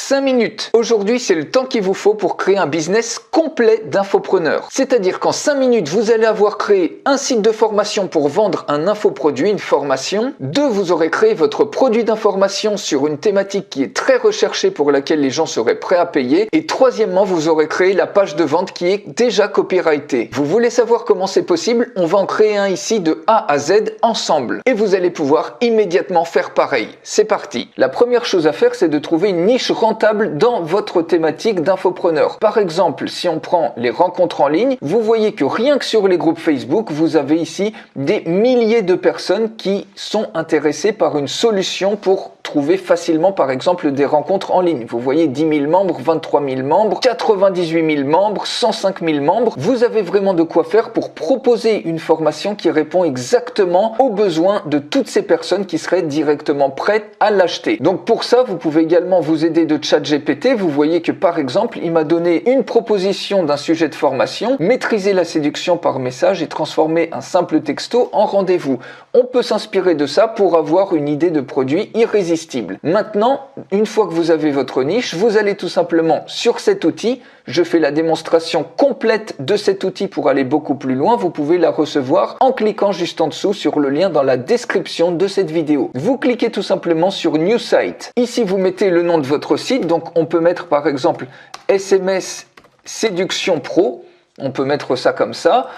5 minutes. Aujourd'hui, c'est le temps qu'il vous faut pour créer un business complet d'infopreneur. C'est-à-dire qu'en 5 minutes, vous allez avoir créé un site de formation pour vendre un infoproduit, une formation. 2, vous aurez créé votre produit d'information sur une thématique qui est très recherchée pour laquelle les gens seraient prêts à payer. Et troisièmement, vous aurez créé la page de vente qui est déjà copyrightée. Vous voulez savoir comment c'est possible? On va en créer un ici de A à Z ensemble. Et vous allez pouvoir immédiatement faire pareil. C'est parti. La première chose à faire, c'est de trouver une niche rentable dans votre thématique d'infopreneur. Par exemple, si on prend les rencontres en ligne, vous voyez que rien que sur les groupes Facebook, vous avez ici des milliers de personnes qui sont intéressées par une solution pour trouver facilement par exemple des rencontres en ligne. Vous voyez 10 000 membres, 23 000 membres, 98 000 membres, 105 000 membres. Vous avez vraiment de quoi faire pour proposer une formation qui répond exactement aux besoins de toutes ces personnes qui seraient directement prêtes à l'acheter. Donc pour ça, vous pouvez également vous aider de ChatGPT. Vous voyez que par exemple, il m'a donné une proposition d'un sujet de formation, maîtriser la séduction par message et transformer un simple texto en rendez-vous. On peut s'inspirer de ça pour avoir une idée de produit irrésistible. Maintenant, une fois que vous avez votre niche, vous allez tout simplement sur cet outil. Je fais la démonstration complète de cet outil pour aller beaucoup plus loin. Vous pouvez la recevoir en cliquant juste en dessous sur le lien dans la description de cette vidéo. Vous cliquez tout simplement sur New Site. Ici, vous mettez le nom de votre site. Donc, on peut mettre par exemple SMS Séduction Pro. On peut mettre ça comme ça.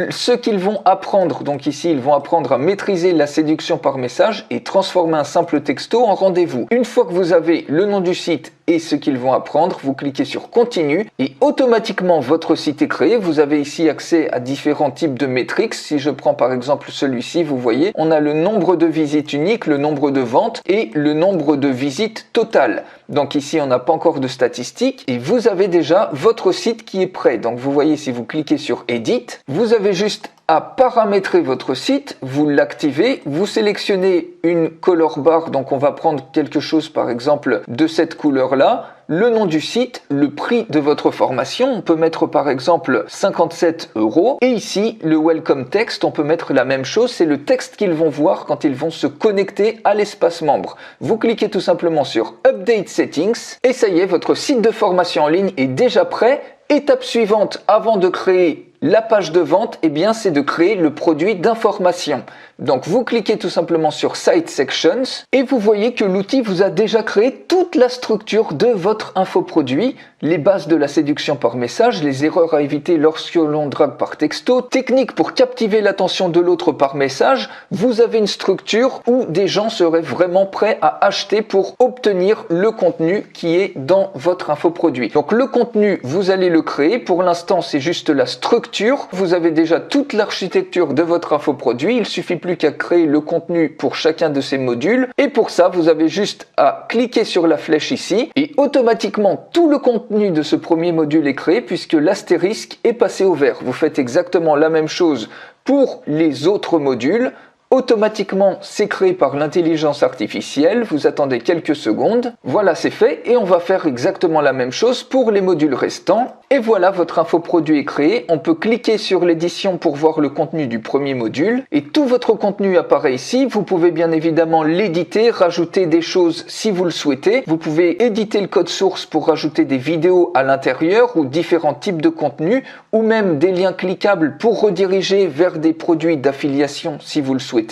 Ce qu'ils vont apprendre, donc ici ils vont apprendre à maîtriser la séduction par message et transformer un simple texto en rendez-vous. Une fois que vous avez le nom du site et ce qu'ils vont apprendre, vous cliquez sur continue et automatiquement votre site est créé. Vous avez ici accès à différents types de métriques. Si je prends par exemple celui-ci, vous voyez, on a le nombre de visites uniques, le nombre de ventes et le nombre de visites totales. Donc ici on n'a pas encore de statistiques et vous avez déjà votre site qui est prêt. Donc vous voyez, si vous cliquez sur Edit, vous avez juste à paramétrer votre site, vous l'activez, vous sélectionnez une color bar, donc on va prendre quelque chose par exemple de cette couleur-là, le nom du site, le prix de votre formation, on peut mettre par exemple 57 €, et ici le welcome text, on peut mettre la même chose, c'est le texte qu'ils vont voir quand ils vont se connecter à l'espace membre. Vous cliquez tout simplement sur Update Settings, et ça y est, votre site de formation en ligne est déjà prêt. Étape suivante, avant de créer la page de vente, eh bien, c'est de créer le produit d'information. Donc, vous cliquez tout simplement sur Site Sections et vous voyez que l'outil vous a déjà créé toute la structure de votre infoproduit, les bases de la séduction par message, les erreurs à éviter lorsque l'on drague par texto, techniques pour captiver l'attention de l'autre par message. Vous avez une structure où des gens seraient vraiment prêts à acheter pour obtenir le contenu qui est dans votre infoproduit. Donc, le contenu, vous allez le créer. Pour l'instant, c'est juste la structure. Vous avez déjà toute l'architecture de votre infoproduit. Il suffit plus qu'à créer le contenu pour chacun de ces modules. Et pour ça, vous avez juste à cliquer sur la flèche ici et automatiquement, tout le contenu de ce premier module est créé puisque l'astérisque est passé au vert. Vous faites exactement la même chose pour les autres modules. Automatiquement, c'est créé par l'intelligence artificielle. Vous attendez quelques secondes. Voilà, c'est fait. Et on va faire exactement la même chose pour les modules restants. Et voilà, votre infoproduit est créé. On peut cliquer sur l'édition pour voir le contenu du premier module. Et tout votre contenu apparaît ici. Vous pouvez bien évidemment l'éditer, rajouter des choses si vous le souhaitez. Vous pouvez éditer le code source pour rajouter des vidéos à l'intérieur ou différents types de contenus ou même des liens cliquables pour rediriger vers des produits d'affiliation si vous le souhaitez.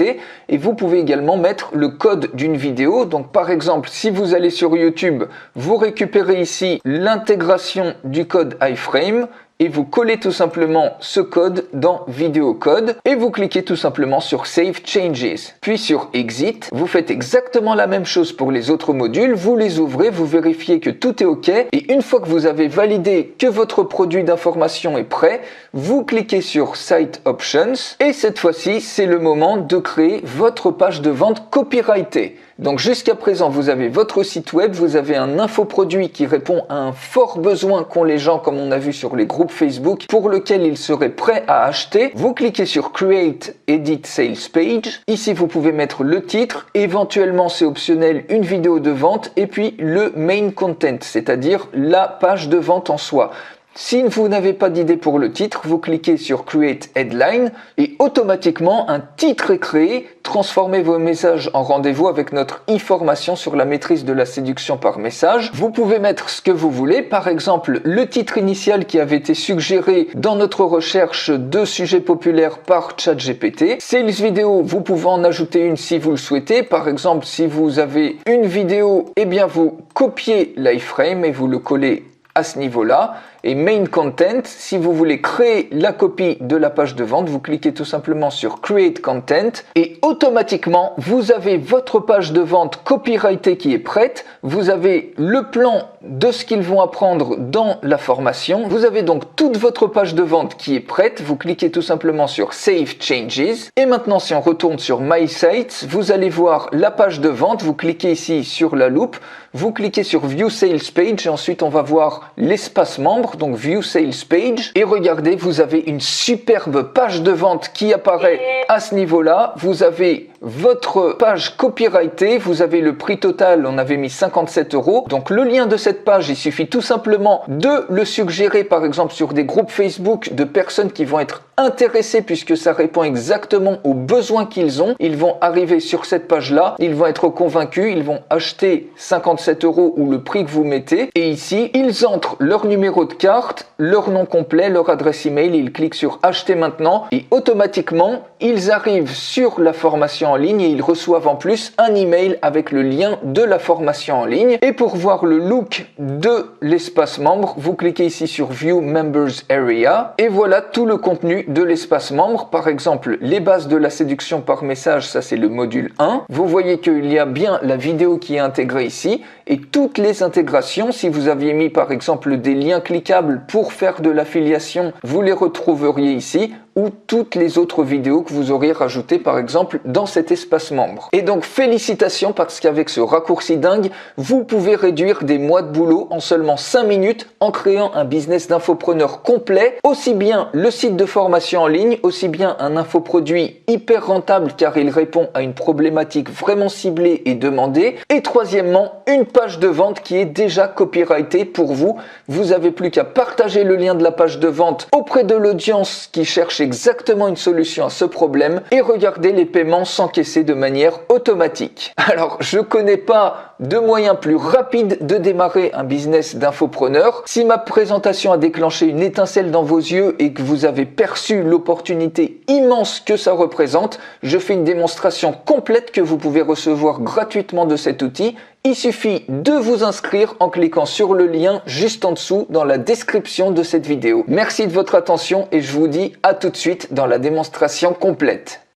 Et vous pouvez également mettre le code d'une vidéo. Donc par exemple, si vous allez sur YouTube, vous récupérez ici l'intégration du code iframe et vous collez tout simplement ce code dans Vidéo Code et vous cliquez tout simplement sur Save Changes. Puis sur Exit, vous faites exactement la même chose pour les autres modules, vous les ouvrez, vous vérifiez que tout est OK et une fois que vous avez validé que votre produit d'information est prêt, vous cliquez sur Site Options et cette fois-ci, c'est le moment de créer votre page de vente copyrightée. Donc jusqu'à présent, vous avez votre site web, vous avez un infoproduit qui répond à un fort besoin qu'ont les gens, comme on a vu sur les groupes Facebook, pour lequel ils seraient prêts à acheter. Vous cliquez sur Create Edit Sales Page. Ici, vous pouvez mettre le titre. Éventuellement, c'est optionnel, une vidéo de vente et puis le main content, c'est-à-dire la page de vente en soi. Si vous n'avez pas d'idée pour le titre, vous cliquez sur Create Headline et automatiquement un titre est créé. Transformez vos messages en rendez-vous avec notre e-formation sur la maîtrise de la séduction par message. Vous pouvez mettre ce que vous voulez, par exemple le titre initial qui avait été suggéré dans notre recherche de sujets populaires par ChatGPT. Sales vidéo, vous pouvez en ajouter une si vous le souhaitez. Par exemple, si vous avez une vidéo, eh bien vous copiez l'iframe et vous le collez à ce niveau-là. Et Main Content, si vous voulez créer la copie de la page de vente, vous cliquez tout simplement sur Create Content et automatiquement, vous avez votre page de vente copyrightée qui est prête. Vous avez le plan de ce qu'ils vont apprendre dans la formation. Vous avez donc toute votre page de vente qui est prête. Vous cliquez tout simplement sur Save Changes. Et maintenant, si on retourne sur My Site, vous allez voir la page de vente. Vous cliquez ici sur la loupe. Vous cliquez sur View Sales Page et ensuite on va voir l'espace membre, donc View Sales Page. Et regardez, vous avez une superbe page de vente qui apparaît à ce niveau-là. Vous avez votre page copyrightée, vous avez le prix total, on avait mis 57 €. Donc le lien de cette page, il suffit tout simplement de le suggérer par exemple sur des groupes Facebook de personnes qui vont être intéressés puisque ça répond exactement aux besoins qu'ils ont. Ils vont arriver sur cette page-là, ils vont être convaincus, ils vont acheter 57 € ou le prix que vous mettez. Et ici, ils entrent leur numéro de carte, leur nom complet, leur adresse email, ils cliquent sur acheter maintenant et automatiquement, ils arrivent sur la formation en ligne et ils reçoivent en plus un email avec le lien de la formation en ligne. Et pour voir le look de l'espace membre, vous cliquez ici sur View Members Area et voilà tout le contenu de l'espace membre. Par exemple, les bases de la séduction par message, ça c'est le module 1. Vous voyez qu'il y a bien la vidéo qui est intégrée ici et toutes les intégrations. Si vous aviez mis par exemple des liens cliquables pour faire de l'affiliation, vous les retrouveriez ici, ou toutes les autres vidéos que vous auriez rajoutées par exemple dans cet espace membre. Et donc félicitations parce qu'avec ce raccourci dingue, vous pouvez réduire des mois de boulot en seulement 5 minutes en créant un business d'infopreneur complet, aussi bien le site de formation en ligne, aussi bien un infoproduit hyper rentable car il répond à une problématique vraiment ciblée et demandée, et troisièmement une page de vente qui est déjà copyrightée pour vous. Vous avez plus qu'à partager le lien de la page de vente auprès de l'audience qui cherche exactement une solution à ce problème et regardez les paiements s'encaisser de manière automatique. Alors, je connais pas de moyen plus rapide de démarrer un business d'infopreneur. Si ma présentation a déclenché une étincelle dans vos yeux et que vous avez perçu l'opportunité immense que ça représente, je fais une démonstration complète que vous pouvez recevoir gratuitement de cet outil. Il suffit de vous inscrire en cliquant sur le lien juste en dessous dans la description de cette vidéo. Merci de votre attention et je vous dis à tout de suite dans la démonstration complète.